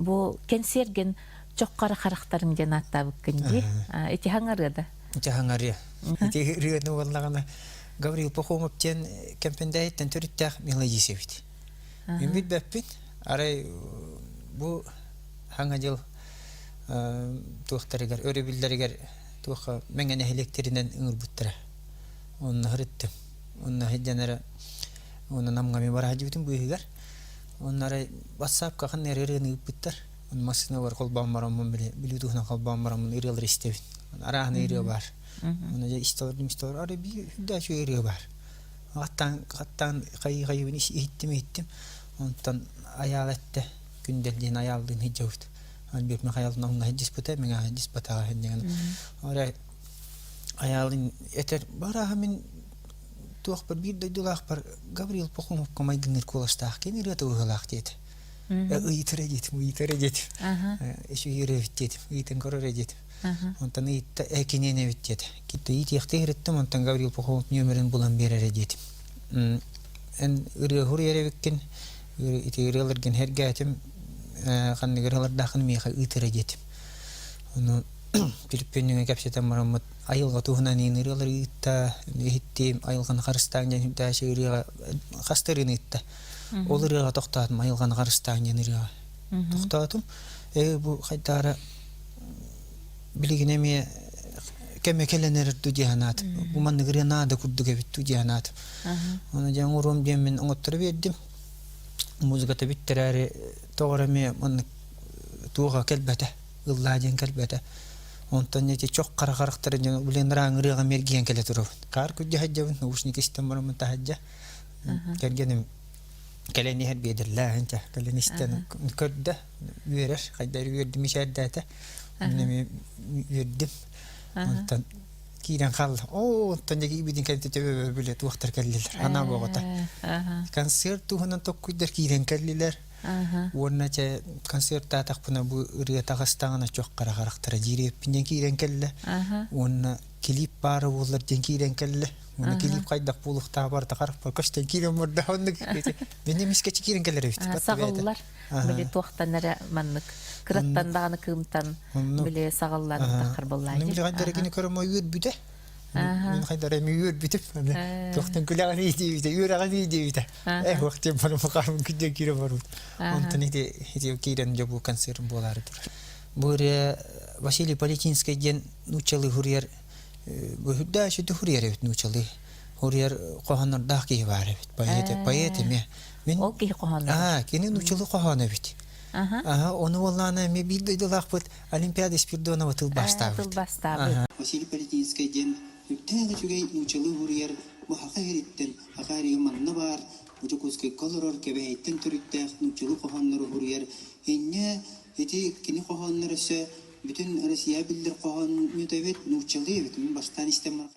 бу кенсерген чоккара характарын жанатта бүккенди. Эти хаңарыда. Жахангария. Эти рыны валлагана Гаврил Пахомов тен кемпендайттен төрүттәк мелодисевит. Мин бәппит. Арай бу хаңа жыл туактарыгар, өрөбүлдөрүгөр туакка меңген электеринен ыңырбуттара. Онна хырыттым. Онна хеджанара онна намгами бара жибитим буйгар. Оннары WhatsApp-ка ханнер рыны ыппыттар. Он машина бар колбан барамын биле, Bluetooth-на колбан барамын ирел рестебит. Арахны ирел бар. Оны же истор ары би дачу ирел бар. Аттан кайын иттим. Онтан аялетте күнделден аялдын хеджавут. Альберт Михайловна онна хеджиспыта, меңа хеджиспата хеджеген. Ара аялын этер бара мен туак бар бир дойдулак бар Гаврил Пахомов комайгыныр коластак кенер ата угалак дейт. Ыйтыра дейт. Эши йөрөт дейт. Ыйтын көрөр дейт. Онтан итте экинене бит дейт. Китте ит яктырыттым онтан Гаврил Пахомов нөмерин булан берер дейт. Эн үрө хурьере беккен итегерлерген хергәтим ханнигерлер дахын миха ыйтыра дейт. Оны Филиппиннеге капсетен марамат айылга туһунан инерелер итта хиттим айылган харыстан жан да шерига хастырын итта. Олырга токтатым айылган харыстан жан токтатым. Бу кайтара билигинеме кемекеленер туҗанат. Бу манныгренада курдуга бит туҗанат. Аны жан урум демен оңоттыр бердим. Музыката биттерәре тогыраме ман туга келбәтә. Ылладен келбәтә. Онтан нете чок карактарын жана билен раңырыга мерген келе туруп. Кар күҗә хаҗабын наушник истем барамын таҗа. Кергенем келени хер бедерлә анча. Келени истен көрдә берер. Кайдар бердим ишәддәтә. Менә бердим. Онтан кирен кал. Онтан яки бидин кәлтә төбе билет вактар келлеләр. Ана богота. Концерт туһунан токкуйдар кирен келлеләр. Уоннача концертта тахпына бу үргә тагыстагына чок карактары жиреп пинден кирен келле. Уонна клип бары булар ден кирен келле. Уонна клип кайдак булукта бар та карап каштан кирен морда онны. Менә мискә кирен келлер бит. Сагаллар. Биле тохтаннара маннык. Кыраттан даганы кымтан биле сагаллар тахыр буллар. Менә гадәргене көрөм үйөт бүдә. Мен хайдар үйөт бүтүп. Тохтан күләгән иде, юраган иде. Вакыт бар мукарым күдә кире бар. Онтан иде кирен жабу концерт болары тур. Буре Василий Политинский ден нучалы хурьер бу худда шүтү хурьер бит нучалы. Хурьер коханнар дахки бар бит. Поэт ме. Мен Ол ки коханнар. Кини нучалы кохана бит. Оны волланы ме биддылак бит Олимпиада Спирдонова тыл баштабыт. Василий Политинский ден Тәңгә чугай нучалы хурьер бу хакыйреттен хакыйры манна бар. Учукуске колорор кебейттен түрүттәк нучалы коханнар хурьер. Инне эти кини коханнар өсө бүтүн Россия билдер кохан мөтөбет нучалы бит. Баштан истем